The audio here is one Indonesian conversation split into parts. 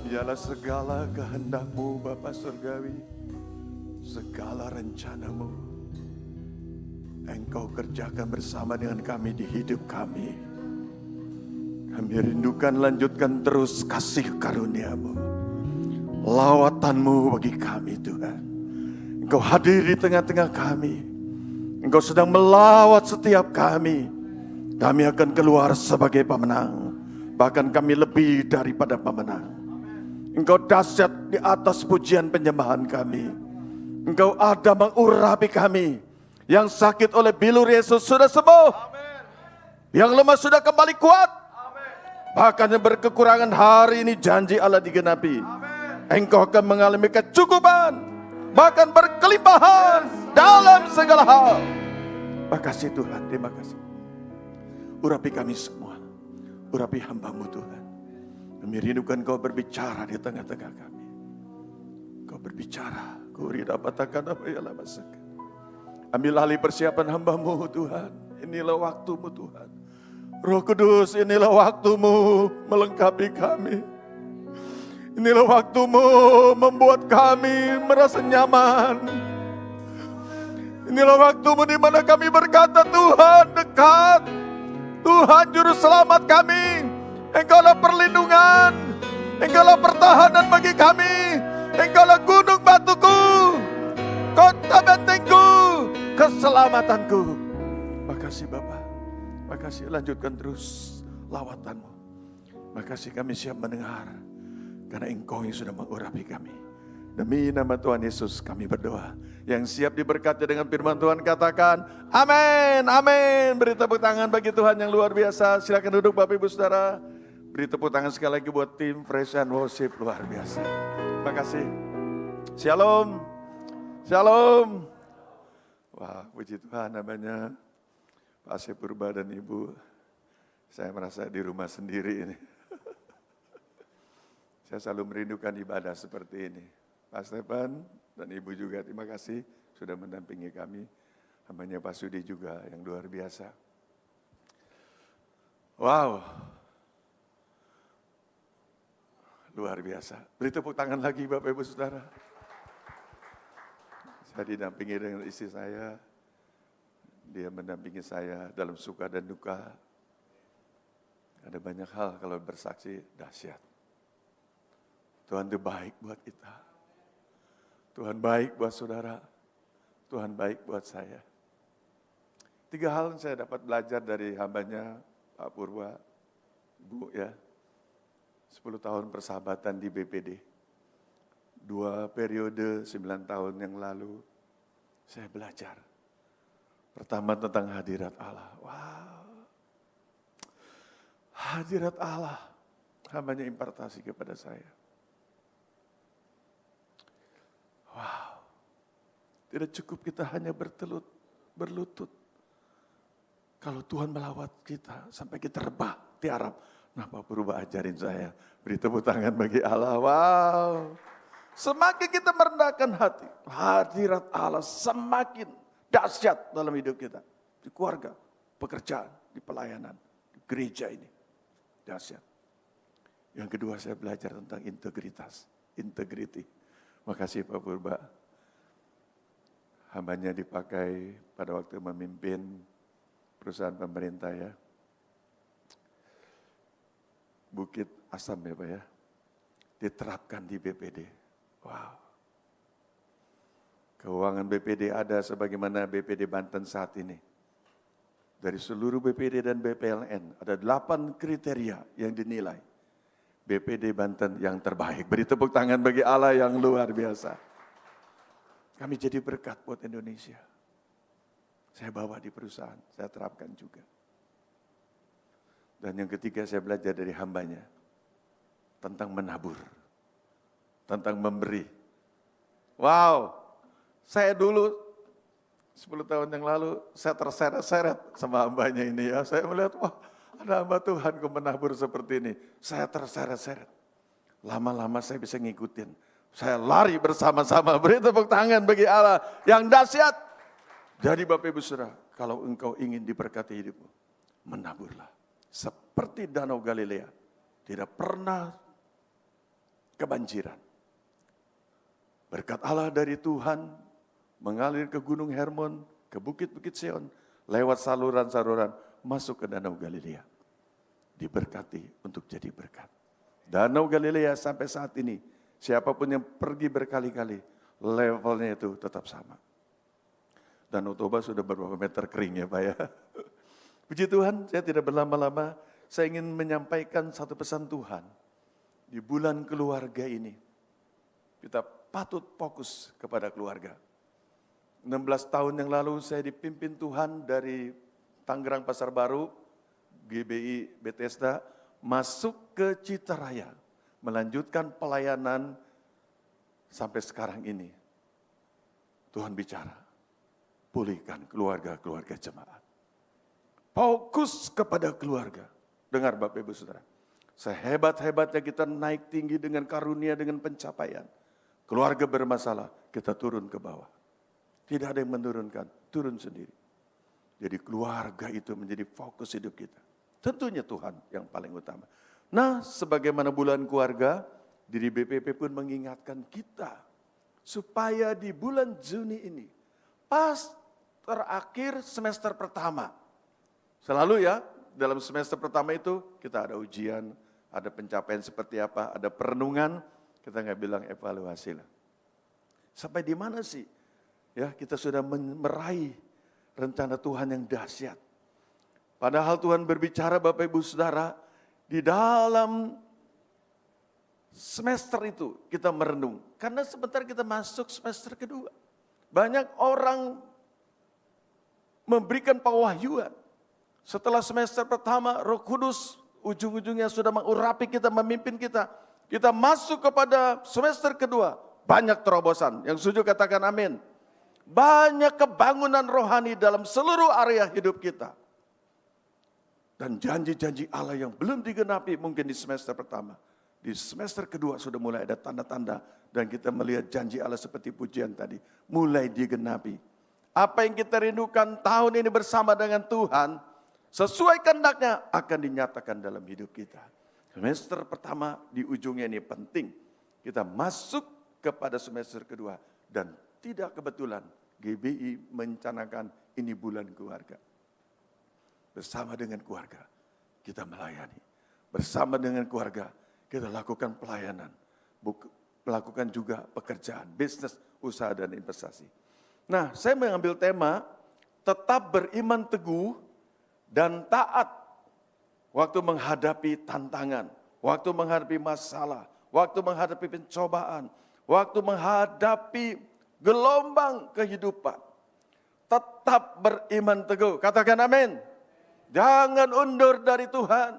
Biarlah segala kehendak-Mu Bapa Surgawi, segala rencana-Mu Engkau kerjakan bersama dengan kami di hidup kami. Kami rindukan lanjutkan terus kasih karunia-Mu, lawatan-Mu bagi kami Tuhan. Engkau hadir di tengah-tengah kami. Engkau sedang melawat setiap kami. Kami akan keluar sebagai pemenang. Bahkan kami lebih daripada pemenang. Engkau dahsyat di atas pujian penyembahan kami. Engkau ada mengurapi kami. Yang sakit oleh bilur Yesus sudah sembuh. Yang lemah sudah kembali kuat. Bahkan yang berkekurangan hari ini janji Allah digenapi. Engkau akan mengalami kecukupan, bahkan berkelimpahan dalam segala hal. Makasih Tuhan, terima kasih. Urapi kami semua. Urapi hamba-Mu Tuhan. Kami rindukan Kau berbicara di tengah-tengah kami. Kau berbicara. Ambil alih persiapan hamba-Mu Tuhan. Inilah waktu-Mu Tuhan. Roh Kudus, inilah waktu-Mu melengkapi kami. Inilah waktu-Mu membuat kami merasa nyaman. Inilah waktu-Mu di mana kami berkata, Tuhan dekat. Tuhan juru selamat kami. Engkaulah perlindungan. Engkaulah pertahanan bagi kami. Engkaulah gunung batuku. Kota bentengku. Keselamatanku. Makasih Bapa. Makasih, lanjutkan terus lawatan-Mu. Makasih kami siap mendengar. Karena Engkau yang sudah mengurapi kami. Demi nama Tuhan Yesus kami berdoa. Yang siap diberkati dengan firman Tuhan katakan amin, amin. Beri tepuk tangan bagi Tuhan yang luar biasa. Silakan duduk Bapak Ibu Saudara. Beri tepuk tangan sekali lagi buat tim Praise and Worship luar biasa. Terima kasih. Shalom. Shalom. Wah, puji Tuhan namanya Pak Asep Purba dan Ibu. Saya merasa di rumah sendiri ini. Saya selalu merindukan ibadah seperti ini. Pak Stefan dan Ibu juga terima kasih sudah mendampingi kami. Hambanya Pak Sudi juga yang luar biasa. Wow. Luar biasa. Beri tepuk tangan lagi Bapak Ibu Saudara. Saya didampingi dengan istri saya. Dia mendampingi saya dalam suka dan duka. Ada banyak hal kalau bersaksi dahsyat. Tuhan itu baik buat kita. Tuhan baik buat saudara. Tuhan baik buat saya. 3 hal yang saya dapat belajar dari hambanya Pak Purba. Ibu ya. 10 tahun persahabatan di BPD. 2 periode 9 tahun yang lalu. Saya belajar. Pertama tentang hadirat Allah. Wow. Hadirat Allah. Hambanya impartasi kepada saya. Wow, tidak cukup kita hanya berlutut. Kalau Tuhan melawat kita sampai kita rebah, tiarap. Nah Pak Purba ajarin saya, beri tepuk tangan bagi Allah. Wow, semakin kita merendahkan hati, hadirat Allah semakin dahsyat dalam hidup kita. Di keluarga, pekerjaan, di pelayanan, di gereja ini. Dahsyat. Yang kedua saya belajar tentang integritas, integrity. Makasih Pak Purba. Hambanya dipakai pada waktu memimpin perusahaan pemerintah ya. Bukit Asam ya Pak ya. Diterapkan di BPD. Wow. Keuangan BPD ada sebagaimana BPD Banten saat ini. Dari seluruh BPD dan BPLN ada 8 kriteria yang dinilai. BPD Banten yang terbaik. Beri tepuk tangan bagi Allah yang luar biasa. Kami jadi berkat buat Indonesia. Saya bawa di perusahaan, saya terapkan juga. Dan yang ketiga saya belajar dari hambanya. Tentang menabur. Tentang memberi. Wow, saya dulu 10 tahun yang lalu saya terseret-seret sama hambanya ini ya. Saya melihat, wah, ada hamba Tuhan kok menabur seperti ini. Saya terseret-seret. Lama-lama saya bisa ngikutin. Saya lari bersama-sama. Beri tepuk tangan bagi Allah yang dahsyat. Jadi Bapak Ibu Saudara, kalau engkau ingin diberkati hidupmu, menaburlah. seperti Danau Galilea, tidak pernah kebanjiran. Berkat Allah dari Tuhan mengalir ke Gunung Hermon, ke bukit-bukit Sion, lewat saluran-saluran masuk ke Danau Galilea. Diberkati untuk jadi berkat. Danau Galilea sampai saat ini, siapapun yang pergi berkali-kali, levelnya itu tetap sama. Danau Toba sudah beberapa meter kering ya Pak ya. Puji Tuhan, saya tidak berlama-lama, saya ingin menyampaikan satu pesan Tuhan. Di bulan keluarga ini, kita patut fokus kepada keluarga. 16 tahun yang lalu saya dipimpin Tuhan dari Tangerang Pasar Baru, GBI Bethesda, masuk ke Citaraya, melanjutkan pelayanan sampai sekarang ini. Tuhan bicara, pulihkan keluarga-keluarga jemaat. Fokus kepada keluarga. Dengar Bapak Ibu Saudara, sehebat-hebatnya kita naik tinggi dengan karunia, dengan pencapaian. Keluarga bermasalah, kita turun ke bawah. Tidak ada yang menurunkan, turun sendiri. Jadi keluarga itu menjadi fokus hidup kita. Tentunya Tuhan yang paling utama. Nah, sebagaimana bulan keluarga, diri BPP pun mengingatkan kita supaya di bulan Juni ini, pas terakhir semester pertama, selalu ya, dalam semester pertama itu kita ada ujian, ada pencapaian seperti apa, ada perenungan, kita nggak bilang evaluasi lah. Sampai di mana sih? Ya, kita sudah meraih rencana Tuhan yang dahsyat. Padahal Tuhan berbicara Bapak Ibu Saudara, di dalam semester itu kita merenung. Karena sebentar kita masuk semester kedua. Banyak orang memberikan pewahyuan. Setelah semester pertama, Roh Kudus ujung-ujungnya sudah mengurapi kita, memimpin kita. Kita masuk kepada semester kedua, banyak terobosan. Yang setuju katakan amin. Banyak kebangunan rohani dalam seluruh area hidup kita. Dan janji-janji Allah yang belum digenapi mungkin di semester pertama. Di semester kedua sudah mulai ada tanda-tanda. Dan kita melihat janji Allah seperti pujian tadi. Mulai digenapi. Apa yang kita rindukan tahun ini bersama dengan Tuhan, sesuai kehendaknya akan dinyatakan dalam hidup kita. Semester pertama di ujungnya ini penting. Kita masuk kepada semester kedua. Dan tidak kebetulan GBI merencanakan ini bulan keluarga. Bersama dengan keluarga kita melayani. Bersama dengan keluarga kita lakukan pelayanan. Melakukan juga pekerjaan, bisnis, usaha dan investasi. Nah, saya mengambil tema tetap beriman teguh dan taat waktu menghadapi tantangan, waktu menghadapi masalah, waktu menghadapi pencobaan, waktu menghadapi gelombang kehidupan. Tetap beriman teguh. Katakan amin. Jangan undur dari Tuhan.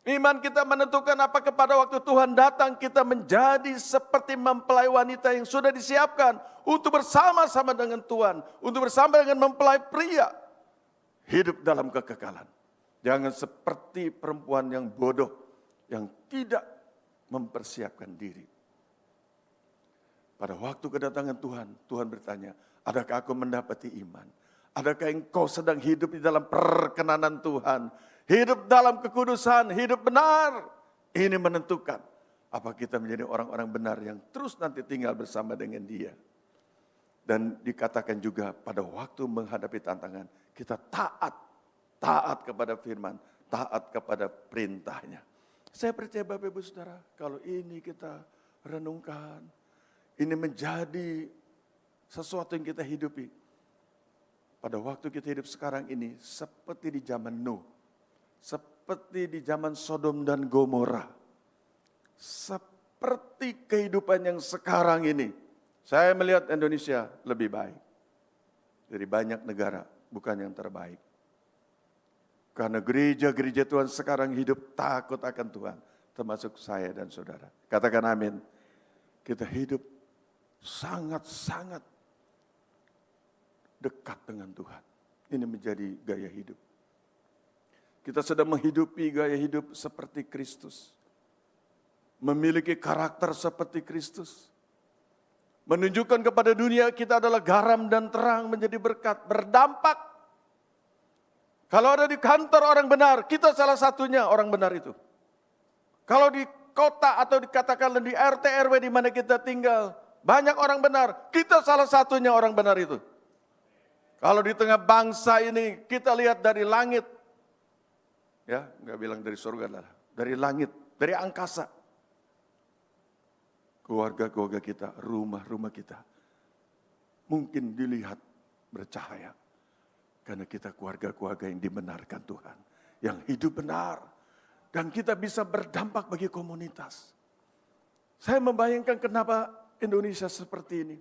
Iman kita menentukan apakah pada waktu Tuhan datang kita menjadi seperti mempelai wanita yang sudah disiapkan untuk bersama-sama dengan Tuhan, untuk bersama dengan mempelai pria hidup dalam kekekalan. Jangan seperti perempuan yang bodoh yang tidak mempersiapkan diri. Pada waktu kedatangan Tuhan, Tuhan bertanya, adakah aku mendapati iman? Adakah engkau sedang hidup di dalam perkenanan Tuhan? Hidup dalam kekudusan, hidup benar. Ini menentukan apa kita menjadi orang-orang benar yang terus nanti tinggal bersama dengan Dia. Dan dikatakan juga pada waktu menghadapi tantangan, kita taat kepada firman, taat kepada perintahnya. Saya percaya Bapak Ibu Saudara, kalau ini kita renungkan, ini menjadi sesuatu yang kita hidupi. Pada waktu kita hidup sekarang ini, seperti di zaman Nuh, seperti di zaman Sodom dan Gomora, seperti kehidupan yang sekarang ini, saya melihat Indonesia lebih baik dari banyak negara, bukan yang terbaik. Karena gereja-gereja Tuhan sekarang hidup takut akan Tuhan, termasuk saya dan saudara. Katakan amin. Kita hidup sangat-sangat dekat dengan Tuhan. Ini menjadi gaya hidup. Kita sedang menghidupi gaya hidup seperti Kristus. Memiliki karakter seperti Kristus. Menunjukkan kepada dunia kita adalah garam dan terang menjadi berkat, berdampak. Kalau ada di kantor orang benar, kita salah satunya orang benar itu. Kalau di kota atau dikatakan di RT RW di mana kita tinggal, banyak orang benar, kita salah satunya orang benar itu. Kalau di tengah bangsa ini kita lihat dari langit, ya nggak bilang dari surga lah, dari langit, dari angkasa, keluarga-keluarga kita, rumah-rumah kita, mungkin dilihat bercahaya. Karena kita keluarga-keluarga yang dibenarkan Tuhan. Yang hidup benar. Dan kita bisa berdampak bagi komunitas. Saya membayangkan kenapa Indonesia seperti ini.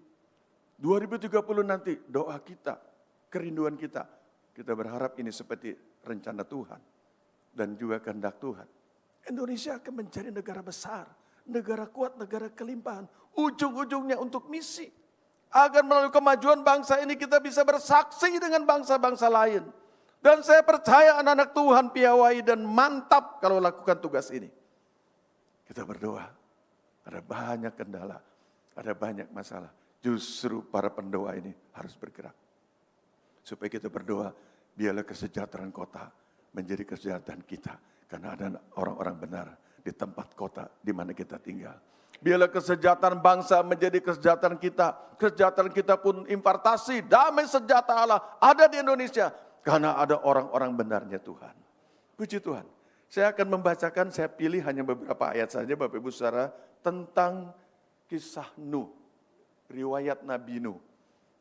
2030 nanti doa kita, kerinduan kita. Kita berharap ini seperti rencana Tuhan. Dan juga kehendak Tuhan. Indonesia akan menjadi negara besar. Negara kuat, negara kelimpahan. Ujung-ujungnya untuk misi. Agar melalui kemajuan bangsa ini kita bisa bersaksi dengan bangsa-bangsa lain. Dan saya percaya anak-anak Tuhan piawai dan mantap kalau lakukan tugas ini. Kita berdoa, ada banyak kendala, ada banyak masalah. Justru para pendoa ini harus bergerak. Supaya kita berdoa, biarlah kesejahteraan kota menjadi kesejahteraan kita. Karena ada orang-orang benar di tempat kota di mana kita tinggal. Biarlah kesejahteraan bangsa menjadi kesejahteraan kita. Kesejahteraan kita pun impartasi, damai sejahtera Allah ada di Indonesia. Karena ada orang-orang benarnya Tuhan. Puji Tuhan. Saya akan membacakan, saya pilih hanya beberapa ayat saja Bapak Ibu Saudara. Tentang kisah Nuh. Riwayat Nabi Nuh.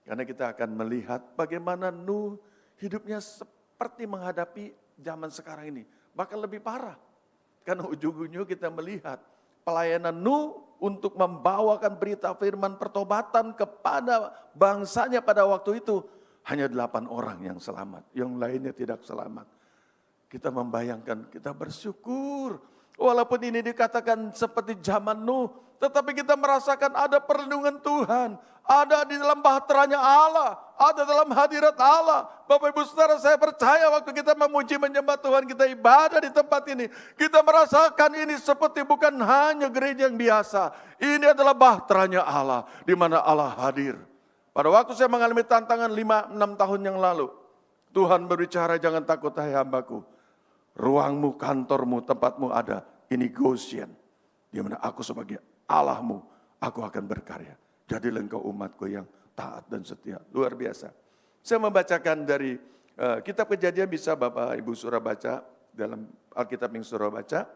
Karena kita akan melihat bagaimana Nuh hidupnya seperti menghadapi zaman sekarang ini. Bahkan lebih parah. Karena ujung-ujungnya kita melihat pelayanan Nuh untuk membawakan berita firman pertobatan kepada bangsanya pada waktu itu. Hanya 8 orang yang selamat, yang lainnya tidak selamat. Kita membayangkan, kita bersyukur. Walaupun ini dikatakan seperti zaman Nuh, tetapi kita merasakan ada perlindungan Tuhan. Ada di dalam bahteranya Allah, ada dalam hadirat Allah. Bapak Ibu Saudara, saya percaya waktu kita memuji menyembah Tuhan, kita ibadah di tempat ini. Kita merasakan ini seperti bukan hanya gereja yang biasa. Ini adalah bahteranya Allah, di mana Allah hadir. Pada waktu saya mengalami tantangan 5-6 tahun yang lalu, Tuhan berbicara, jangan takut hai hambaku. Ruangmu, kantormu, tempatmu ada. Ini Goshen. Di mana aku sebagai Allahmu, aku akan berkarya. Jadilah engkau umatku yang taat dan setia. Luar biasa. Saya membacakan dari kitab Kejadian, bisa Bapak Ibu Saudara baca dalam Alkitab yang Saudara baca.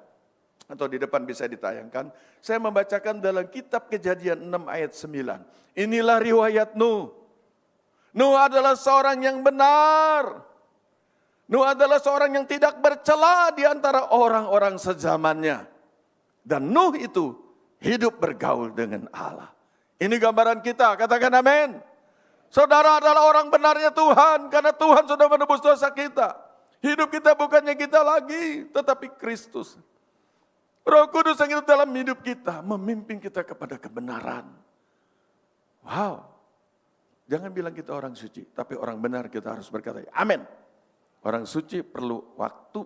Atau di depan bisa ditayangkan. Saya membacakan dalam kitab Kejadian 6 ayat 9. Inilah riwayat Nuh. Nuh adalah seorang yang benar. Nuh adalah seorang yang tidak bercela di antara orang-orang sezamannya. Dan Nuh itu hidup bergaul dengan Allah. Ini gambaran kita, katakan amin. Saudara adalah orang benarnya Tuhan, karena Tuhan sudah menebus dosa kita. Hidup kita bukannya kita lagi, tetapi Kristus. Roh Kudus yang itu dalam hidup kita, memimpin kita kepada kebenaran. Wow, jangan bilang kita orang suci, tapi orang benar kita harus berkata, amin. Orang suci perlu waktu,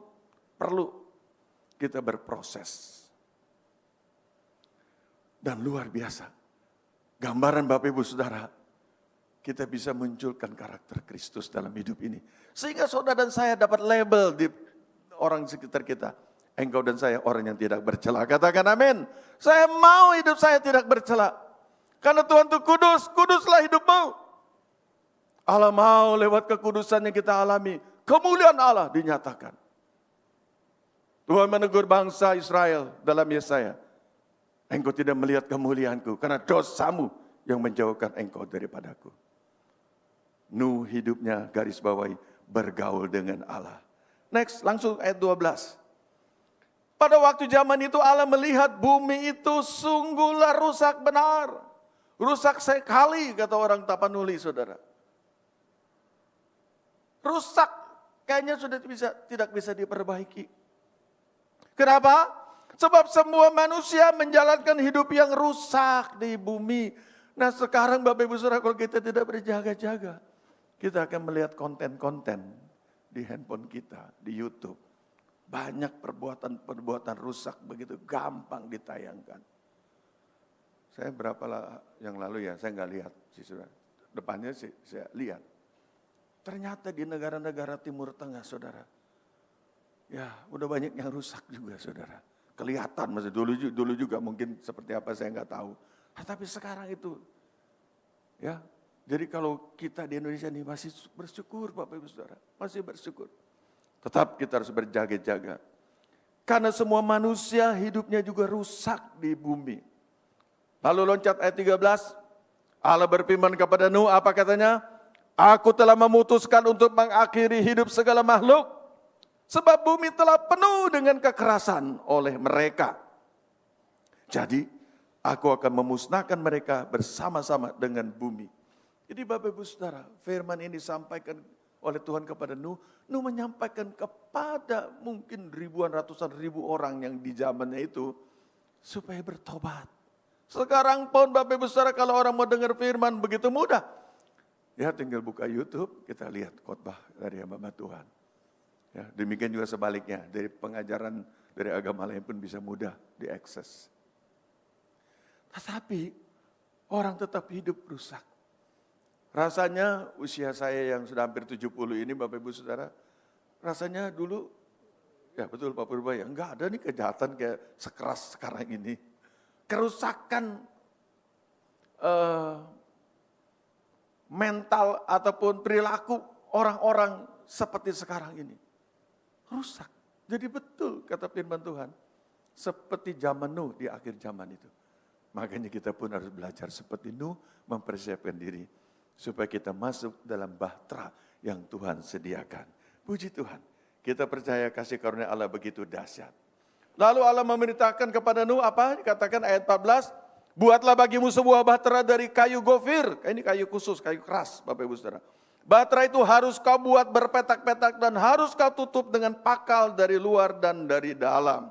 perlu kita berproses. Dan luar biasa. Gambaran Bapak Ibu Saudara, kita bisa munculkan karakter Kristus dalam hidup ini. Sehingga saudara dan saya dapat label di orang sekitar kita. Engkau dan saya orang yang tidak bercela. Katakan amin. Saya mau hidup saya tidak bercela. Karena Tuhan itu kudus, kuduslah hidupmu. Allah mau lewat kekudusan yang kita alami. Kemuliaan Allah dinyatakan. Tuhan menegur bangsa Israel dalam Yesaya. Engkau tidak melihat kemuliaanku karena dosamu yang menjauhkan engkau daripadaku. Nuh hidupnya garis bawahi bergaul dengan Allah. Next, langsung ayat 12. Pada waktu zaman itu Allah melihat bumi itu sungguhlah rusak benar. Rusak sekali kata orang Tapanuli saudara. Rusak kayaknya sudah tidak bisa diperbaiki. Kenapa? Sebab semua manusia menjalankan hidup yang rusak di bumi. Nah sekarang Bapak Ibu Saudara, kalau kita tidak berjaga-jaga, kita akan melihat konten-konten di handphone kita, di YouTube. Banyak perbuatan-perbuatan rusak begitu gampang ditayangkan. Saya berapa yang lalu ya, saya nggak lihat sih saudara. Depannya sih saya lihat. Ternyata di negara-negara Timur Tengah, saudara, ya udah banyak yang rusak juga, saudara. Kelihatan, masih dulu juga mungkin seperti apa saya nggak tahu. Tapi sekarang itu, ya. Jadi kalau kita di Indonesia ini masih bersyukur, Bapak Ibu Saudara, masih bersyukur. Tetap kita harus berjaga-jaga. Karena semua manusia hidupnya juga rusak di bumi. Lalu loncat ayat 13, Allah berfirman kepada Nuh, apa katanya? Aku telah memutuskan untuk mengakhiri hidup segala makhluk, sebab bumi telah penuh dengan kekerasan oleh mereka. Jadi, aku akan memusnahkan mereka bersama-sama dengan bumi. Jadi Bapak Ibu Saudara, firman ini disampaikan oleh Tuhan kepada Nuh. Nuh menyampaikan kepada mungkin ribuan, ratusan ribu orang yang di zamannya itu, supaya bertobat. Sekarang pun Bapak Ibu Saudara, kalau orang mau dengar firman begitu mudah. Ya tinggal buka YouTube, kita lihat khotbah dari hamba Tuhan. Ya, demikian juga sebaliknya, dari pengajaran dari agama lain pun bisa mudah diakses. Tetapi orang tetap hidup rusak. Rasanya usia saya yang sudah hampir 70 ini Bapak Ibu Saudara, rasanya dulu, ya betul Pak Purba ya, enggak ada nih kejahatan kayak sekeras sekarang ini. Kerusakan mental ataupun perilaku orang-orang seperti sekarang ini. Rusak. Jadi betul kata firman Tuhan, seperti zaman Nuh di akhir zaman itu. Makanya kita pun harus belajar seperti Nuh, mempersiapkan diri supaya kita masuk dalam bahtera yang Tuhan sediakan. Puji Tuhan, kita percaya kasih karunia Allah begitu dahsyat. Lalu Allah memerintahkan kepada Nuh apa? Dikatakan ayat 14, buatlah bagimu sebuah bahtera dari kayu gofir. Ini kayu khusus, kayu keras Bapak Ibu Saudara. Bahtera itu harus kau buat berpetak-petak dan harus kau tutup dengan pakal dari luar dan dari dalam.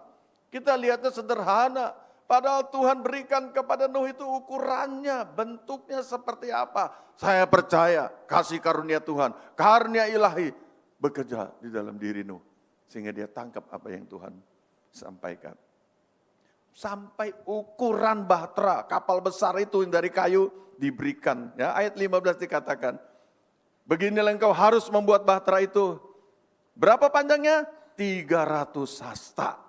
Kita lihatnya sederhana. Padahal Tuhan berikan kepada Nuh itu ukurannya, bentuknya seperti apa. Saya percaya kasih karunia Tuhan, karunia ilahi bekerja di dalam diri Nuh. Sehingga dia tangkap apa yang Tuhan sampaikan. Sampai ukuran bahtera, kapal besar itu yang dari kayu diberikan. Ya, ayat 15 dikatakan, beginilah engkau harus membuat bahtera itu. Berapa panjangnya? 300 hasta.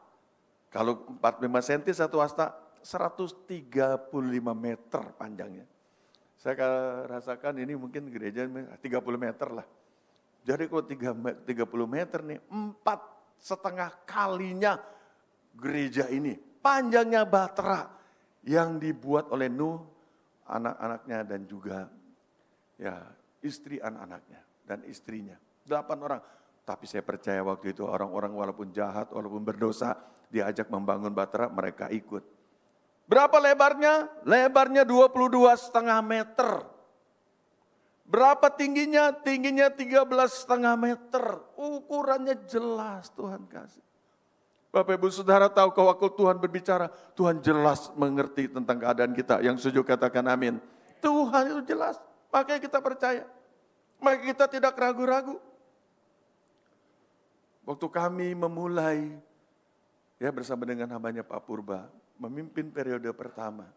Kalau 45 cm satu hasta, 135 meter panjangnya. Saya rasakan ini mungkin gereja 30 meter lah. Jadi kalau 30 meter nih, 4,5 kalinya gereja ini. Panjangnya bahtera yang dibuat oleh Nuh, anak-anaknya dan juga ya istri anak-anaknya dan istrinya. 8 orang. Tapi saya percaya waktu itu orang-orang walaupun jahat, walaupun berdosa, diajak membangun bahtera, mereka ikut. Berapa lebarnya? Lebarnya 22,5 meter. Berapa tingginya? Tingginya 13,5 meter. Ukurannya jelas Tuhan kasih. Bapak Ibu Saudara tahu kalau waktu Tuhan berbicara, Tuhan jelas mengerti tentang keadaan kita. Yang setuju katakan amin. Tuhan itu jelas, makanya kita percaya. Makanya kita tidak ragu-ragu. Waktu kami memulai ya bersama dengan hambanya Pak Purba, memimpin periode pertama.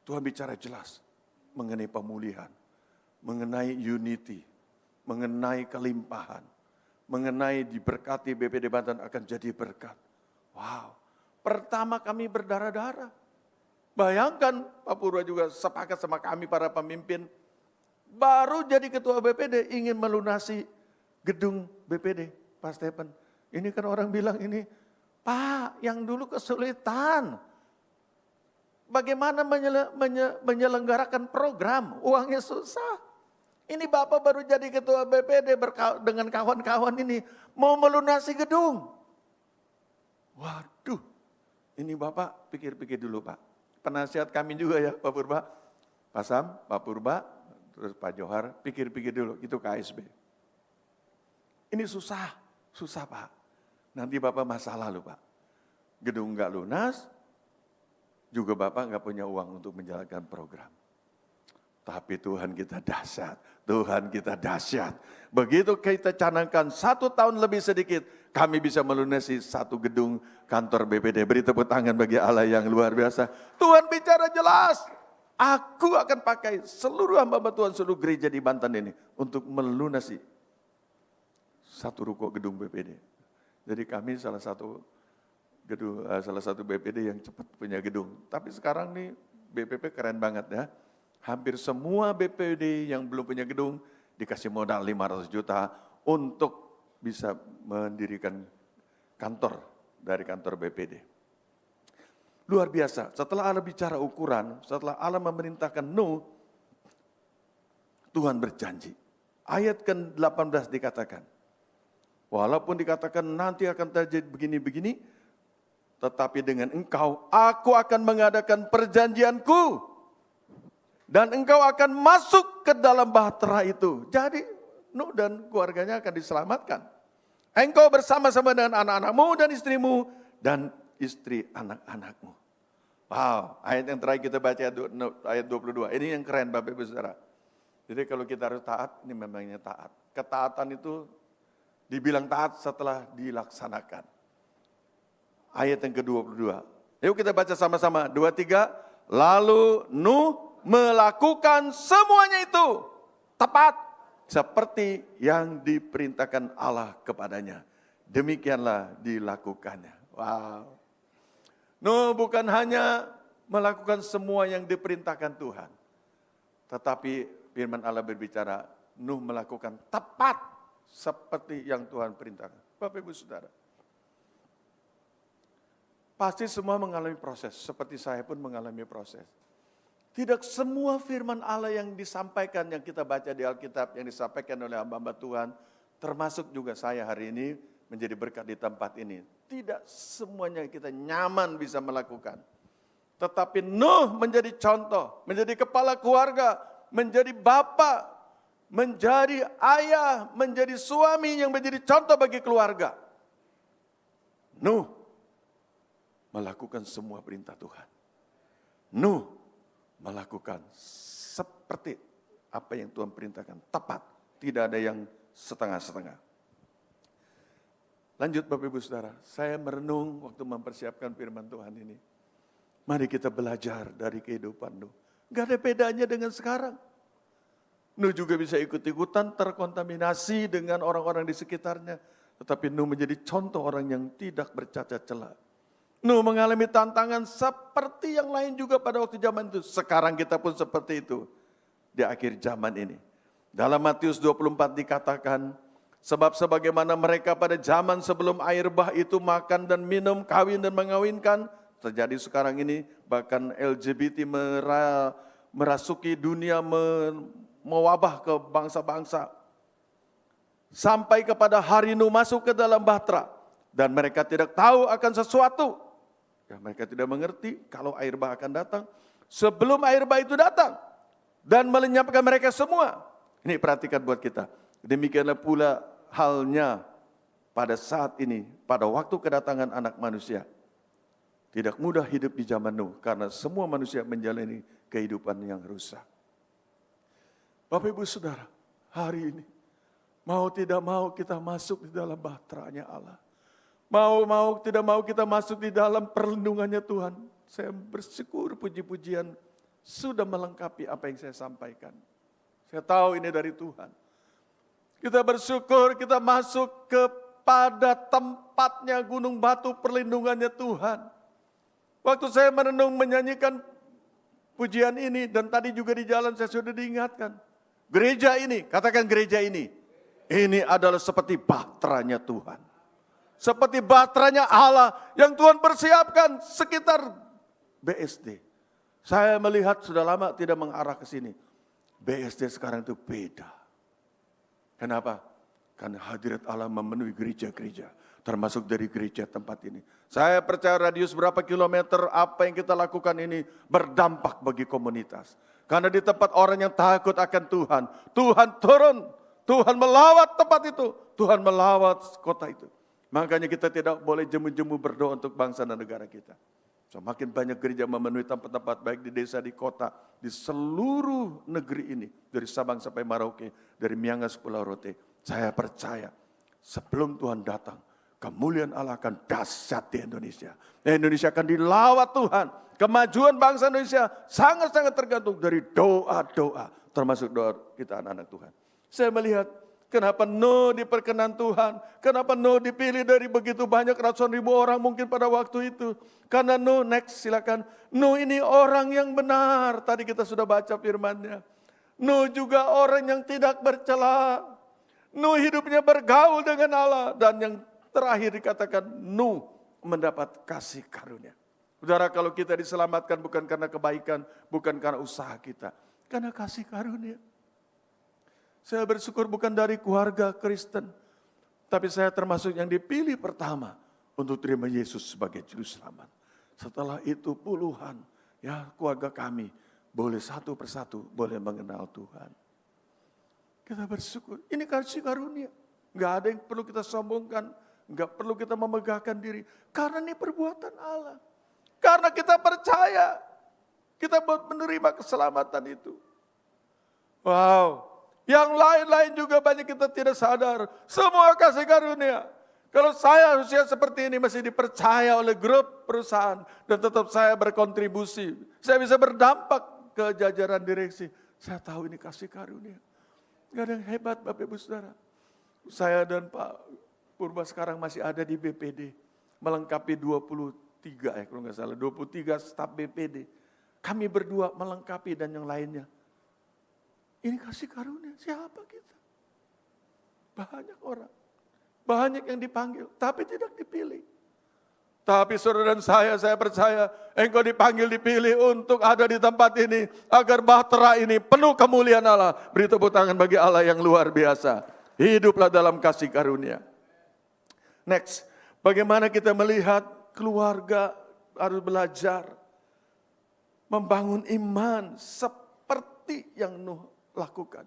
Tuhan bicara jelas mengenai pemulihan, mengenai unity, mengenai kelimpahan, mengenai diberkati BPD Banten akan jadi berkat. Wow, pertama kami berdarah-darah. Bayangkan Pak Purba juga sepakat sama kami para pemimpin, baru jadi ketua BPD ingin melunasi gedung BPD. Pak Stephen, ini kan orang bilang ini, Pak yang dulu kesulitan. Bagaimana menyelenggarakan program, uangnya susah. Ini Bapak baru jadi ketua BPD dengan kawan-kawan ini, mau melunasi gedung. Waduh, ini Bapak pikir-pikir dulu Pak. Penasihat kami juga ya Pak Purba. Pak Sam, Pak Purba, terus Pak Johar, pikir-pikir dulu, itu KSB. Ini susah Pak. Nanti Bapak masalah loh Pak. Gedung nggak lunas, juga Bapak nggak punya uang untuk menjalankan program. Tapi Tuhan kita dahsyat, Tuhan kita dahsyat. Begitu kita canangkan 1 tahun lebih sedikit, kami bisa melunasi 1 gedung kantor BPD. Beri tepuk tangan bagi Allah yang luar biasa. Tuhan bicara jelas. Aku akan pakai seluruh hamba Tuhan, seluruh gereja di Banten ini untuk melunasi satu ruko gedung BPD. Jadi kami salah satu BPD yang cepat punya gedung. Tapi sekarang nih BPP keren banget ya. Hampir semua BPD yang belum punya gedung dikasih modal 500 juta untuk bisa mendirikan kantor dari kantor BPD. Luar biasa, setelah Allah bicara ukuran, setelah Allah memerintahkan Nuh, Tuhan berjanji. Ayat ke-18 dikatakan, walaupun dikatakan nanti akan terjadi begini-begini, tetapi dengan engkau, aku akan mengadakan perjanjianku. Dan engkau akan masuk ke dalam bahtera itu. Jadi Nuh dan keluarganya akan diselamatkan. Engkau bersama-sama dengan anak-anakmu dan istrimu dan istri anak-anakmu. Wow, ayat yang terakhir kita baca ayat 22. Ini yang keren Bapak Ibu Saudara. Jadi kalau kita harus taat, ini memangnya taat. Ketaatan itu dibilang taat setelah dilaksanakan. Ayat yang ke-22. Yuk kita baca sama-sama. 2, 3. Lalu Nuh melakukan semuanya itu tepat seperti yang diperintahkan Allah kepadanya. Demikianlah dilakukannya. Wow. Nuh bukan hanya melakukan semua yang diperintahkan Tuhan. Tetapi firman Allah berbicara, Nuh melakukan tepat seperti yang Tuhan perintahkan. Bapak Ibu Saudara, pasti semua mengalami proses, seperti saya pun mengalami proses. Tidak semua firman Allah yang disampaikan, yang kita baca di Alkitab, yang disampaikan oleh hamba-hamba Tuhan, termasuk juga saya hari ini menjadi berkat di tempat ini. Tidak semuanya kita nyaman bisa melakukan. Tetapi Nuh menjadi contoh, menjadi kepala keluarga, menjadi bapak, menjadi ayah, menjadi suami yang menjadi contoh bagi keluarga. Nuh melakukan semua perintah Tuhan. Nuh melakukan seperti apa yang Tuhan perintahkan, tepat, tidak ada yang setengah-setengah. Lanjut Bapak Ibu Saudara, saya merenung waktu mempersiapkan firman Tuhan ini. Mari kita belajar dari kehidupan Nuh. Gak ada bedanya dengan sekarang. Nuh juga bisa ikut-ikutan terkontaminasi dengan orang-orang di sekitarnya. Tetapi Nuh menjadi contoh orang yang tidak bercacat celah. Nuh mengalami tantangan seperti yang lain juga pada waktu zaman itu. Sekarang kita pun seperti itu di akhir zaman ini. Dalam Matius 24 dikatakan, sebab sebagaimana mereka pada zaman sebelum air bah itu makan dan minum, kawin dan mengawinkan, terjadi sekarang ini bahkan LGBT merasuki dunia, mewabah ke bangsa-bangsa. Sampai kepada hari Nuh masuk ke dalam bahtera dan mereka tidak tahu akan sesuatu. Ya, mereka tidak mengerti kalau air bah akan datang. Sebelum air bah itu datang dan melenyapkan mereka semua. Ini perhatikan buat kita. Demikianlah pula halnya pada saat ini, pada waktu kedatangan anak manusia. Tidak mudah hidup di zaman Nuh karena semua manusia menjalani kehidupan yang rusak. Bapak Ibu Saudara, hari ini mau tidak mau kita masuk di dalam bahteranya Allah. Mau tidak mau kita masuk di dalam perlindungannya Tuhan. Saya bersyukur puji-pujian sudah melengkapi apa yang saya sampaikan. Saya tahu ini dari Tuhan. Kita bersyukur kita masuk kepada tempatnya gunung batu perlindungannya Tuhan. Waktu saya merenung menyanyikan pujian ini dan tadi juga di jalan saya sudah diingatkan. Gereja ini, katakan gereja ini adalah seperti bahteranya Tuhan. Seperti bahteranya Allah yang Tuhan persiapkan sekitar BSD. Saya melihat sudah lama tidak mengarah ke sini. BSD sekarang itu beda. Kenapa? Karena hadirat Allah memenuhi gereja-gereja. Termasuk dari gereja tempat ini. Saya percaya radius berapa kilometer apa yang kita lakukan ini berdampak bagi komunitas. Karena di tempat orang yang takut akan Tuhan. Tuhan turun. Tuhan melawat tempat itu. Tuhan melawat kota itu. Makanya kita tidak boleh jemu-jemu berdoa untuk bangsa dan negara kita. Semakin banyak gereja memenuhi tempat-tempat baik di desa, di kota, di seluruh negeri ini. Dari Sabang sampai Merauke, dari Miangas Pulau Rote. Saya percaya sebelum Tuhan datang, kemuliaan Allah akan dahsyat di Indonesia. Indonesia akan dilawat Tuhan. Kemajuan bangsa Indonesia sangat-sangat tergantung dari doa-doa, termasuk doa kita anak-anak Tuhan. Saya melihat kenapa Nuh diperkenan Tuhan, kenapa Nuh dipilih dari begitu banyak ratusan ribu orang mungkin pada waktu itu. Karena Nuh, next silakan. Nuh ini orang yang benar, tadi kita sudah baca firman-Nya. Nuh juga orang yang tidak bercela. Nuh hidupnya bergaul dengan Allah. Dan yang terakhir dikatakan Nuh mendapat kasih karunia. Saudara, kalau kita diselamatkan bukan karena kebaikan, bukan karena usaha kita. Karena kasih karunia. Saya bersyukur bukan dari keluarga Kristen. Tapi saya termasuk yang dipilih pertama untuk terima Yesus sebagai juru selamat. Setelah itu puluhan ya keluarga kami boleh satu persatu boleh mengenal Tuhan. Kita bersyukur. Ini kasih karunia. Gak ada yang perlu kita sombongkan. Gak perlu kita memegahkan diri. Karena ini perbuatan Allah. Karena kita percaya. Kita menerima keselamatan itu. Wow. Yang lain-lain juga banyak kita tidak sadar. Semua kasih karunia. Kalau saya usia seperti ini masih dipercaya oleh grup perusahaan. Dan tetap saya berkontribusi. Saya bisa berdampak ke jajaran direksi. Saya tahu ini kasih karunia. Gak ada yang hebat Bapak Ibu Saudara. Saya dan Pak Purba sekarang masih ada di BPD. Melengkapi 23 kalau nggak salah. 23 staf BPD. Kami berdua melengkapi dan yang lainnya. Ini kasih karunia. Siapa kita? Banyak orang. Banyak yang dipanggil. Tapi tidak dipilih. Tapi saudara dan saya percaya engkau dipanggil, dipilih untuk ada di tempat ini. Agar bahtera ini penuh kemuliaan Allah. Beri tepuk tangan bagi Allah yang luar biasa. Hiduplah dalam kasih karunia. Next, bagaimana kita melihat keluarga harus belajar. Membangun iman seperti yang Nuh lakukan.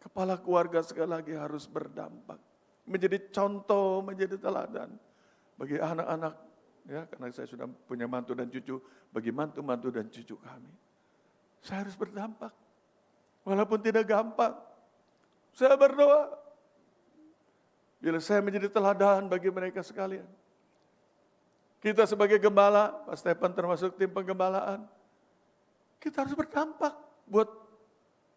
Kepala keluarga sekali lagi harus berdampak. Menjadi contoh, menjadi teladan. Bagi anak-anak. Ya, karena saya sudah punya mantu dan cucu, bagi mantu-mantu dan cucu kami. Saya harus berdampak. Walaupun tidak gampang. Saya berdoa. Bila saya menjadi teladan bagi mereka sekalian. Kita sebagai gembala, Pak Stefan termasuk tim penggembalaan. Kita harus berdampak buat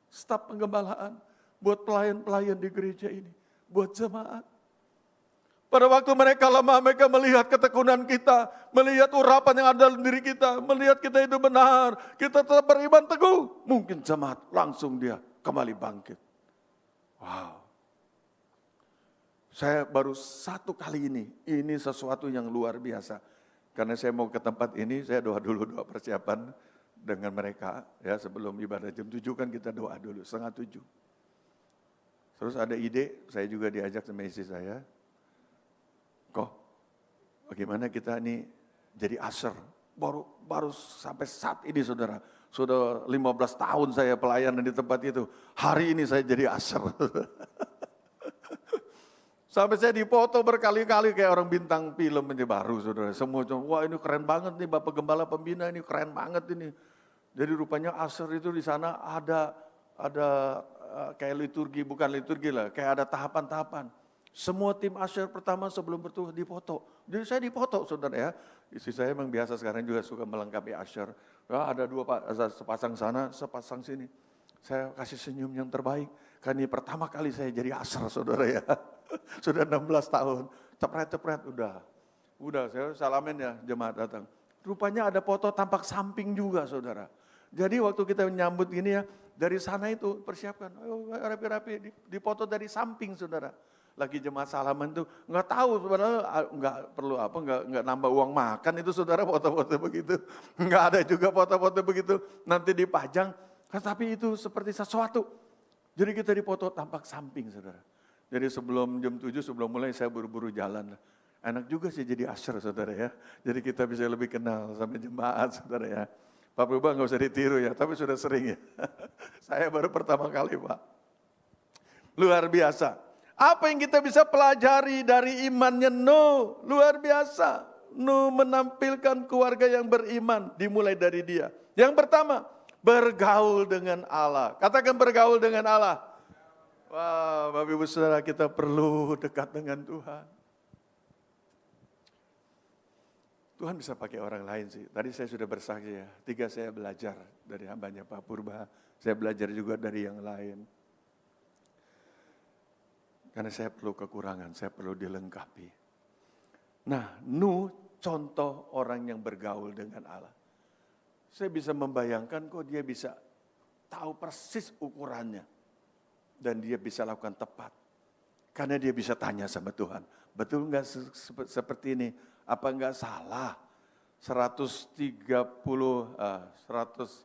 staf penggembalaan. Buat pelayan-pelayan di gereja ini. Buat jemaat. Pada waktu mereka lemah, mereka melihat ketekunan kita, melihat urapan yang ada dalam diri kita, melihat kita itu benar, kita tetap beriman teguh. Mungkin jemaat langsung dia kembali bangkit. Wow. Saya baru satu kali ini sesuatu yang luar biasa. Karena saya mau ke tempat ini, saya doa dulu, doa persiapan dengan mereka. Ya, sebelum ibadah jam 7 kan kita doa dulu, 6:30. Terus ada ide, saya juga diajak sama istri saya. Kok, bagaimana kita ini jadi usher? Baru sampai saat ini saudara. Sudah 15 tahun saya pelayanan di tempat itu. Hari ini saya jadi usher. Sampai saya dipoto berkali-kali kayak orang bintang film ini baru saudara. Semua wah ini keren banget nih Bapak Gembala Pembina ini keren banget ini. Jadi rupanya usher itu di sana ada kayak liturgi, bukan liturgi lah. Kayak ada tahapan-tahapan. Semua tim usher pertama sebelum bertugas dipoto. Jadi saya dipoto saudara ya. Istri saya memang biasa sekarang juga suka melengkapi usher. Ya, ada sepasang sana, sepasang sini. Saya kasih senyum yang terbaik. Karena ini pertama kali saya jadi usher saudara ya. Sudah 16 tahun. Cepret-cepret udah saya salamin ya jemaat datang. Rupanya ada foto tampak samping juga saudara. Jadi waktu kita menyambut gini ya. Dari sana itu persiapkan. Ayo rapi-rapi dipoto dari samping saudara. Lagi jemaat salaman tuh nggak tahu sebenarnya nggak perlu nggak nambah uang makan itu saudara foto-foto begitu, nggak ada juga foto-foto begitu nanti dipajang, tapi itu seperti sesuatu. Jadi kita dipoto tampak samping saudara. Jadi sebelum jam 7 sebelum mulai saya buru-buru jalan. Enak juga sih jadi usher saudara ya. Jadi kita bisa lebih kenal sama jemaat saudara ya. Pak Prubah nggak usah ditiru ya, tapi sudah sering ya. Saya baru pertama kali Pak. Luar biasa. Apa yang kita bisa pelajari dari imannya Nuh? Luar biasa. Nuh menampilkan keluarga yang beriman. Dimulai dari dia. Yang pertama, bergaul dengan Allah. Katakan bergaul dengan Allah. Wah, Bapak Ibu Saudara kita perlu dekat dengan Tuhan. Tuhan bisa pakai orang lain sih. Tadi saya sudah bersaksi ya, 3 saya belajar dari hambanya Pak Purba. Saya belajar juga dari yang lain. Karena saya perlu kekurangan, saya perlu dilengkapi. Nah, Nuh contoh orang yang bergaul dengan Allah. Saya bisa membayangkan kok dia bisa tahu persis ukurannya. Dan dia bisa lakukan tepat. Karena dia bisa tanya sama Tuhan. Betul enggak seperti ini? Apa enggak salah? 100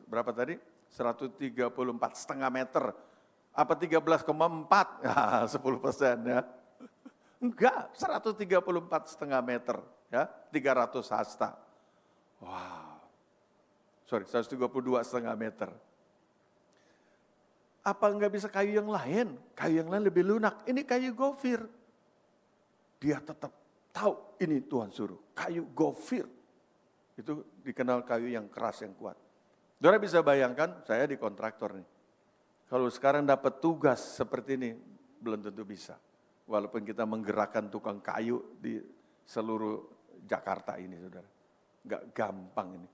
berapa tadi? 134,5 meter. Apa 13,4? Ya, 10% ya. Enggak, 134,5 meter. Ya, 300 hasta. Wow. Sorry, 132,5 meter. Apa enggak bisa kayu yang lain? Kayu yang lain lebih lunak. Ini kayu gofir. Dia tetap tahu ini Tuhan suruh. Kayu gofir. Itu dikenal kayu yang keras, yang kuat. Saudara bisa bayangkan, saya di kontraktor nih. Kalau sekarang dapat tugas seperti ini, belum tentu bisa. Walaupun kita menggerakkan tukang kayu di seluruh Jakarta ini, saudara. Enggak gampang ini.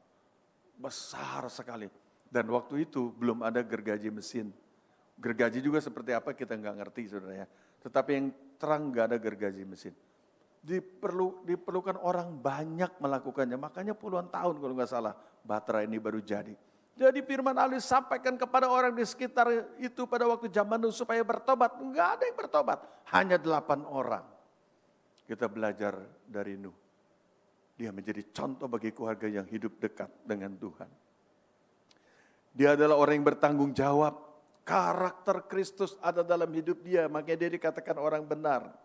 Besar sekali. Dan waktu itu belum ada gergaji mesin. Gergaji juga seperti apa kita enggak ngerti, saudara ya. Tetapi yang terang enggak ada gergaji mesin. Diperlukan orang banyak melakukannya. Makanya puluhan tahun kalau enggak salah baterai ini baru jadi. Jadi firman Allah sampaikan kepada orang di sekitar itu pada waktu zaman Nuh supaya bertobat. Enggak ada yang bertobat. Hanya 8 orang. Kita belajar dari Nuh. Dia menjadi contoh bagi keluarga yang hidup dekat dengan Tuhan. Dia adalah orang yang bertanggung jawab. Karakter Kristus ada dalam hidup dia. Makanya dia dikatakan orang benar.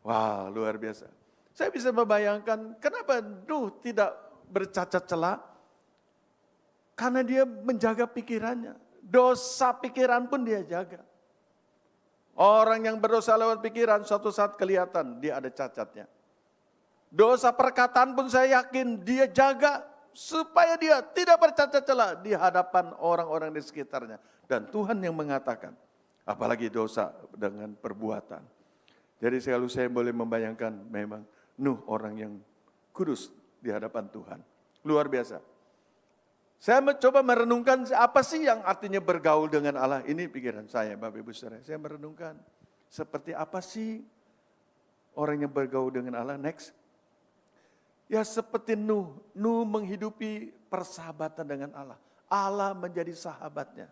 Wah, luar biasa. Saya bisa membayangkan kenapa Nuh tidak bercacat celah. Karena dia menjaga pikirannya. Dosa pikiran pun dia jaga. Orang yang berdosa lewat pikiran suatu saat kelihatan dia ada cacatnya. Dosa perkataan pun saya yakin dia jaga supaya dia tidak bercacat celah di hadapan orang-orang di sekitarnya. Dan Tuhan yang mengatakan, apalagi dosa dengan perbuatan. Jadi selalu saya boleh membayangkan memang Nuh orang yang kudus di hadapan Tuhan. Luar biasa. Saya mencoba merenungkan apa sih yang artinya bergaul dengan Allah. Ini pikiran saya, Bapak Ibu Saudara. Saya merenungkan seperti apa sih orang yang bergaul dengan Allah. Next. Ya seperti Nuh. Nuh menghidupi persahabatan dengan Allah. Allah menjadi sahabatnya.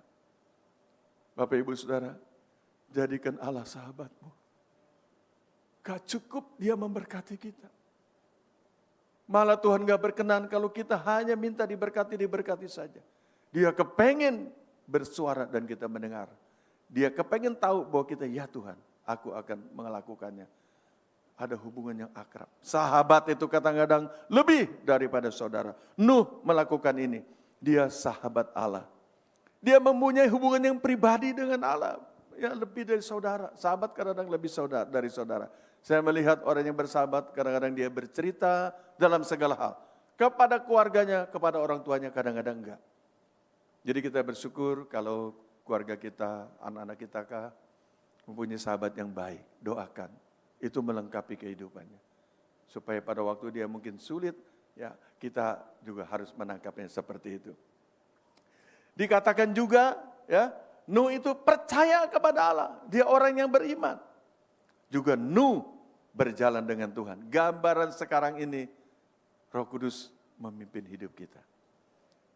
Bapak Ibu Saudara, jadikan Allah sahabatmu. Gak cukup dia memberkati kita. Malah Tuhan gak berkenan kalau kita hanya minta diberkati saja. Dia kepengen bersuara dan kita mendengar. Dia kepengen tahu bahwa kita, ya Tuhan, aku akan melakukannya. Ada hubungan yang akrab. Sahabat itu kadang-kadang lebih daripada saudara. Nuh melakukan ini. Dia sahabat Allah. Dia mempunyai hubungan yang pribadi dengan Allah. Ya lebih dari saudara. Sahabat kadang-kadang lebih dari saudara. Saya melihat orang yang bersahabat kadang-kadang dia bercerita dalam segala hal. Kepada keluarganya, kepada orang tuanya kadang-kadang enggak. Jadi kita bersyukur kalau keluarga kita, anak-anak kita mempunyai sahabat yang baik. Doakan. Itu melengkapi kehidupannya. Supaya pada waktu dia mungkin sulit, ya kita juga harus menangkapnya seperti itu. Dikatakan juga, ya Nuh itu percaya kepada Allah. Dia orang yang beriman. Juga Nuh berjalan dengan Tuhan. Gambaran sekarang ini, Roh Kudus memimpin hidup kita.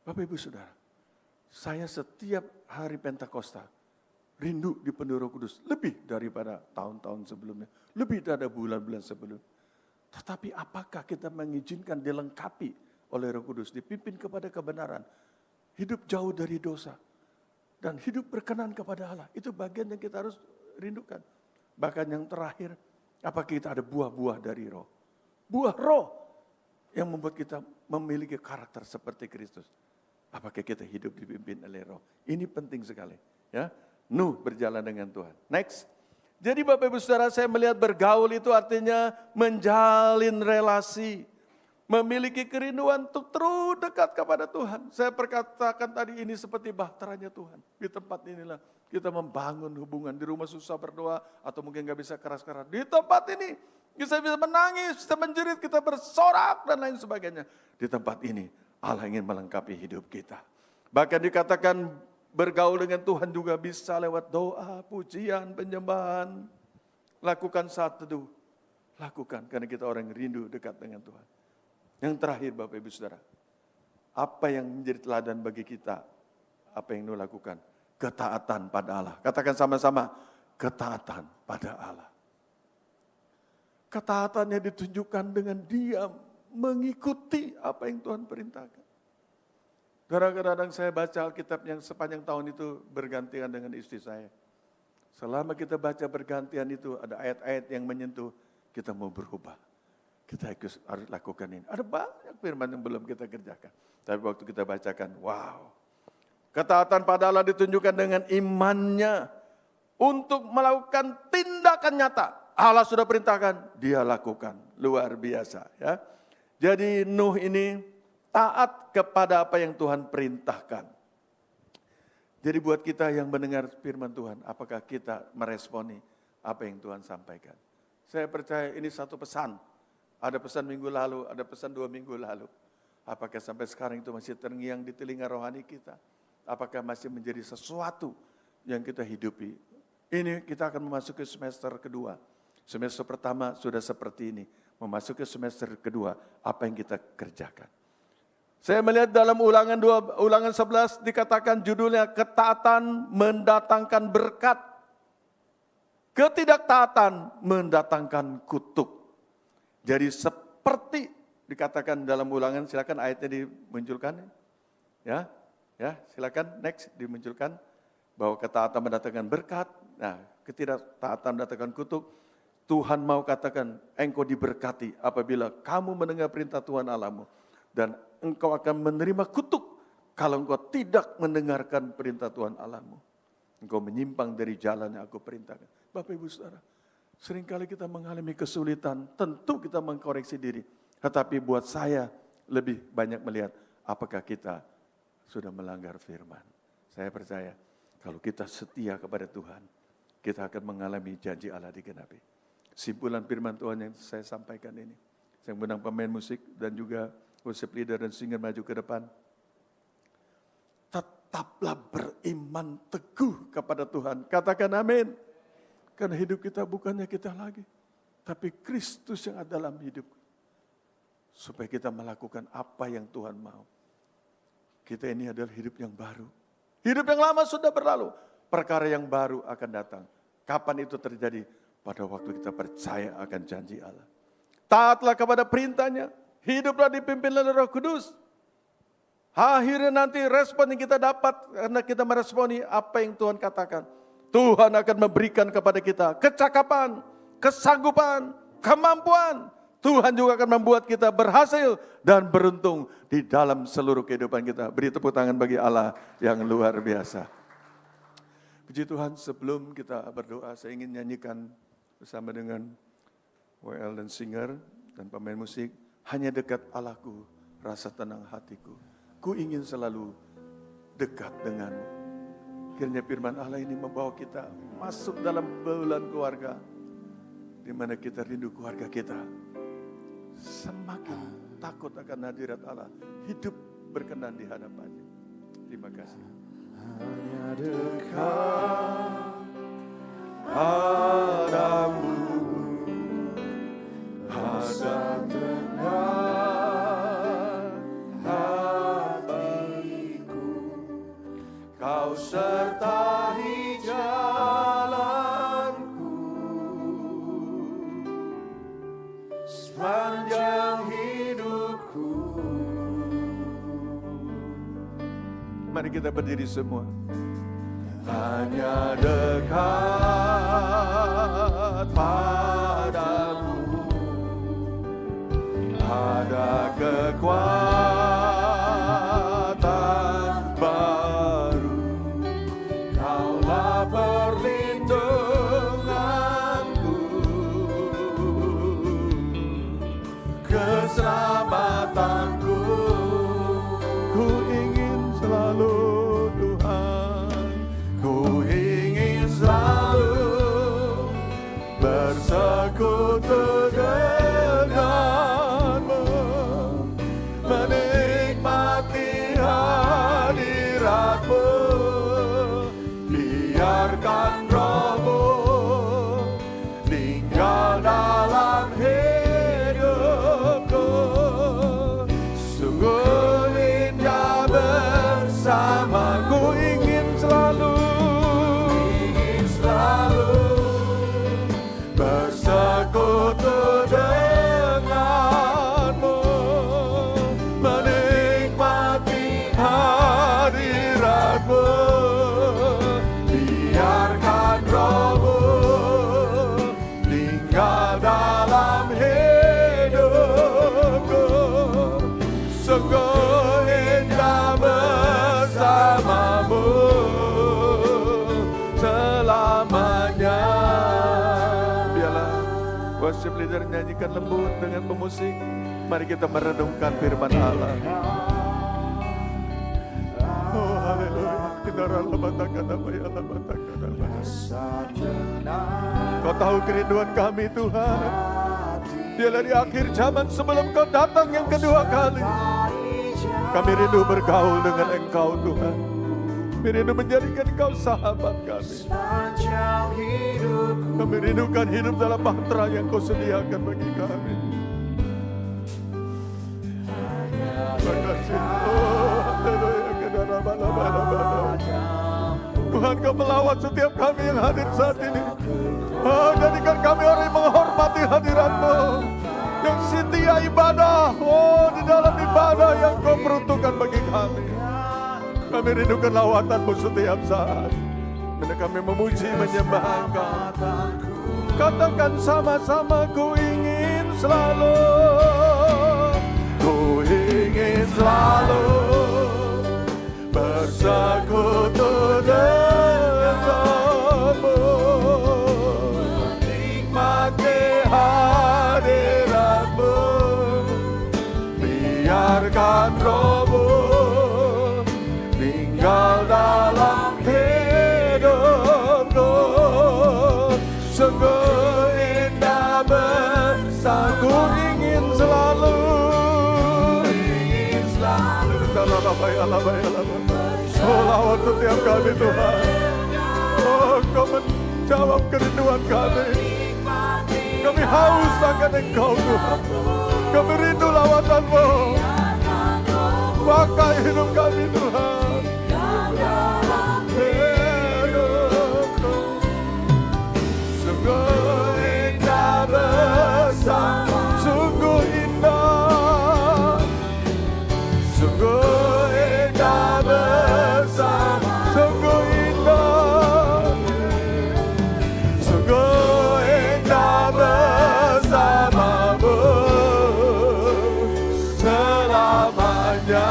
Bapak Ibu Saudara, saya setiap hari Pentakosta rindu dipenuhi Roh Kudus. Lebih daripada tahun-tahun sebelumnya. Lebih dari bulan-bulan sebelumnya. Tetapi apakah kita mengizinkan dilengkapi oleh Roh Kudus, dipimpin kepada kebenaran, hidup jauh dari dosa, dan hidup berkenan kepada Allah. Itu bagian yang kita harus rindukan. Bahkan yang terakhir, apakah kita ada buah-buah dari roh? Buah roh yang membuat kita memiliki karakter seperti Kristus. Apakah kita hidup dipimpin oleh roh? Ini penting sekali. Ya, Nuh berjalan dengan Tuhan. Next. Jadi Bapak Ibu Saudara, saya melihat bergaul itu artinya menjalin relasi. Memiliki kerinduan untuk terus dekat kepada Tuhan. Saya perkatakan tadi ini seperti bahteranya Tuhan. Di tempat inilah kita membangun hubungan. Di rumah susah berdoa atau mungkin gak bisa keras-keras. Di tempat ini Kita bisa menangis, bisa menjerit, kita bersorak dan lain sebagainya. Di tempat ini Allah ingin melengkapi hidup kita. Bahkan dikatakan bergaul dengan Tuhan juga bisa lewat doa, pujian, penyembahan. Lakukan saat teduh. Lakukan karena kita orang yang rindu dekat dengan Tuhan. Yang terakhir Bapak Ibu Saudara. Apa yang menjadi teladan bagi kita? Apa yang Nuh lakukan? Ketaatan pada Allah. Katakan sama-sama, ketaatan pada Allah. Ketaatannya ditunjukkan dengan dia mengikuti apa yang Tuhan perintahkan. Kadang-kadang saya baca Alkitab yang sepanjang tahun itu bergantian dengan istri saya. Selama kita baca bergantian itu ada ayat-ayat yang menyentuh, kita mau berubah. Kita harus lakukan ini. Ada banyak firman yang belum kita kerjakan. Tapi waktu kita bacakan, wow. Ketaatan pada Allah ditunjukkan dengan imannya untuk melakukan tindakan nyata. Allah sudah perintahkan, dia lakukan. Luar biasa ya. Jadi Nuh ini taat kepada apa yang Tuhan perintahkan. Jadi buat kita yang mendengar firman Tuhan, apakah kita meresponi apa yang Tuhan sampaikan? Saya percaya ini satu pesan. Ada pesan minggu lalu, ada pesan 2 minggu lalu. Apakah sampai sekarang itu masih terngiang di telinga rohani kita? Apakah masih menjadi sesuatu yang kita hidupi? Ini kita akan memasuki semester kedua. Semester pertama sudah seperti ini. Memasuki semester kedua, apa yang kita kerjakan? Saya melihat dalam ulangan 11 dikatakan judulnya ketaatan mendatangkan berkat. Ketidaktaatan mendatangkan kutuk. Jadi seperti dikatakan dalam ulangan, silakan ayatnya dimunculkan. Ya, silakan next dimunculkan bahwa ketaatan mendatangkan berkat. Nah, ketidaktaatan mendatangkan kutuk. Tuhan mau katakan engkau diberkati apabila kamu mendengar perintah Tuhan Allahmu. Dan engkau akan menerima kutuk kalau engkau tidak mendengarkan perintah Tuhan Allahmu. Engkau menyimpang dari jalan yang aku perintahkan. Bapak Ibu Saudara, seringkali kita mengalami kesulitan, tentu kita mengkoreksi diri. Tetapi buat saya lebih banyak melihat apakah kita sudah melanggar firman. Saya percaya kalau kita setia kepada Tuhan, kita akan mengalami janji Allah digenapi. Simpulan firman Tuhan yang saya sampaikan ini. Saya mengundang pemain musik dan juga worship leader dan singer maju ke depan. Tetaplah beriman teguh kepada Tuhan. Katakan amin. Karena hidup kita bukannya kita lagi. Tapi Kristus yang ada dalam hidup. Supaya kita melakukan apa yang Tuhan mau. Kita ini adalah hidup yang baru. Hidup yang lama sudah berlalu. Perkara yang baru akan datang. Kapan itu terjadi? Pada waktu kita percaya akan janji Allah. Taatlah kepada perintahnya. Hiduplah dipimpin oleh Roh Kudus. Akhirnya nanti respon yang kita dapat karena kita meresponi apa yang Tuhan katakan. Tuhan akan memberikan kepada kita kecakapan, kesanggupan, kemampuan. Tuhan juga akan membuat kita berhasil dan beruntung di dalam seluruh kehidupan kita. Beri tepuk tangan bagi Allah yang luar biasa. Puji Tuhan, sebelum kita berdoa, saya ingin nyanyikan bersama dengan WL dan singer dan pemain musik. Hanya dekat Allahku, rasa tenang hatiku. Ku ingin selalu dekat denganmu. Kiranya firman Allah ini membawa kita masuk dalam bulan keluarga. Di mana kita rindu keluarga kita. Semakin takut akan hadirat Allah. Hidup berkenan di hadapannya. Terima kasih. Hanya dekat padamu. Rasa tenang hatiku, kau sertai jalanku sepanjang hidupku. Mari kita berdiri semua. Hanya dekat padamu ada kekuatan baru. Kaulah perlindunganku, keselamatanku. Ku ingin selalu Tuhan, ku ingin selalu bersekutu dengan belajar nyanyikan lembut dengan pemusik. Mari kita merenungkan firman Allah. Oh haleluya. Kau tahu kerinduan kami Tuhan. Biarlah di akhir zaman sebelum Kau datang yang kedua kali, kami rindu bergaul dengan Engkau Tuhan. Kami rindu menjadikan Kau sahabat kami. Kami rindukan hidup dalam bahtera yang Kau sediakan bagi kami. Terima kasih. Tuhan Kau melawat setiap kami yang hadir saat ini. Jadikan kami orang yang menghormati hadirat-Mu, yang setia ibadah. Di dalam ibadah yang Kau peruntukkan bagi kami. Kami rindukan lawatan-Mu setiap saat. Bila kami memuji menyembah Engkau, katakan sama-sama, ku ingin selalu, ku ingin selalu bersekutu denganmu, menikmati hadirat-Mu, biarkan Roh-Mu tinggal dalam hidupku. Sungguh indah bersama, ku ingin selalu, oh lawat setiap kami Tuhan. Oh Kau menjawab kerinduan kami. Kami haus akan Engkau Tuhan. Kami rindu lawatan-Mu. Pakai hidup kami Tuhan. Sungguh indah bersama, sungguh indah, sungguh indah bersama, sungguh indah, sungguh indah bersama-Mu selamanya.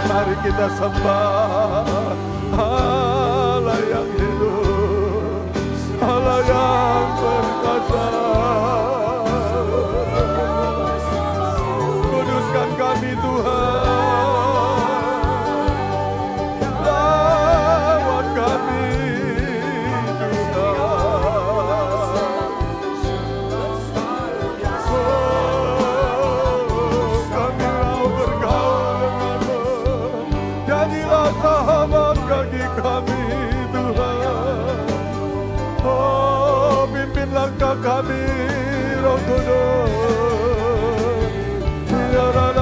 Mari kita sembah Allah yang hidup, Allah yang perkasa. Kuduskan kami Tuhan, lawat kami Tuhan. Kami mau bergaul denganmu, jadilah sahabat bagi kami Tuhan. Pimpin langkah kami Roh Kudus. Biarlah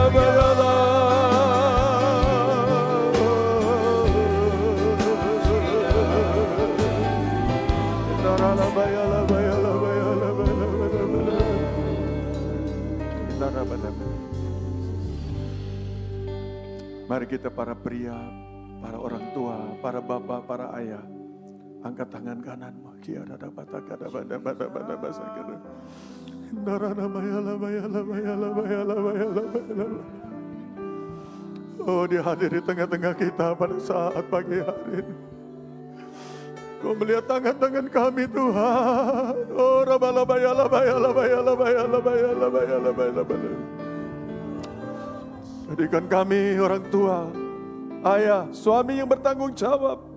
mari kita para pria, para orang tua, para bapak, para ayah, angkat tangan kananmu. Oh, Dia hadir di tengah-tengah kita pada saat pagi hari ini. Kau melihat tangan-tangan kami Tuhan. Oh, jadikan kami orang tua, ayah, suami yang bertanggung jawab.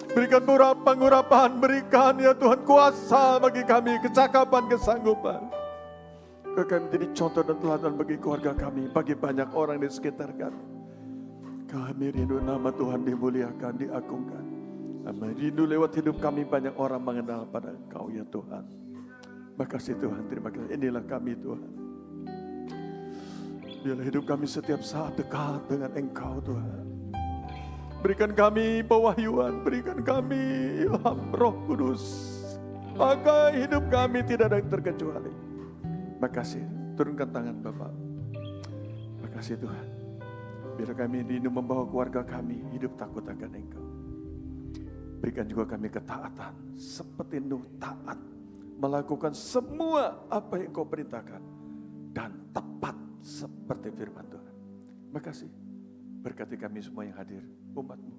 Berikan pengurapan, berikan ya Tuhan kuasa bagi kami, kecakapan, kesanggupan. Kami menjadi contoh dan teladan bagi keluarga kami, bagi banyak orang di sekitar kami. Kami rindu nama Tuhan dimuliakan, diagungkan. Kami rindu lewat hidup kami banyak orang mengenal pada Engkau ya Tuhan. Makasih Tuhan, terima kasih. Inilah kami Tuhan. Biarlah hidup kami setiap saat dekat dengan Engkau Tuhan. Berikan kami pewahyuan, berikan kami ilham Roh Kudus. Maka hidup kami tidak ada yang terkecuali. Makasih, turunkan tangan Bapak. Makasih Tuhan. Biar kami rindu membawa keluarga kami hidup takut akan Engkau. Berikan juga kami ketaatan seperti Nuh taat melakukan semua apa yang Kau perintahkan dan tepat seperti firman Tuhan. Makasih. Berkati kami semua yang hadir, umat-Mu.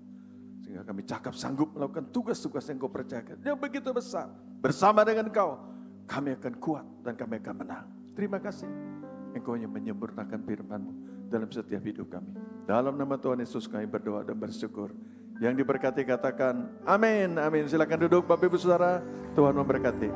Sehingga kami cakap sanggup melakukan tugas-tugas yang Kau percayakan. Yang begitu besar. Bersama dengan Kau kami akan kuat dan kami akan menang. Terima kasih. Engkau yang menyempurnakan firman-Mu dalam setiap hidup kami. Dalam nama Tuhan Yesus kami berdoa dan bersyukur. Yang diberkati katakan amin, amin. Silakan duduk Bapak Ibu Saudara, Tuhan memberkati.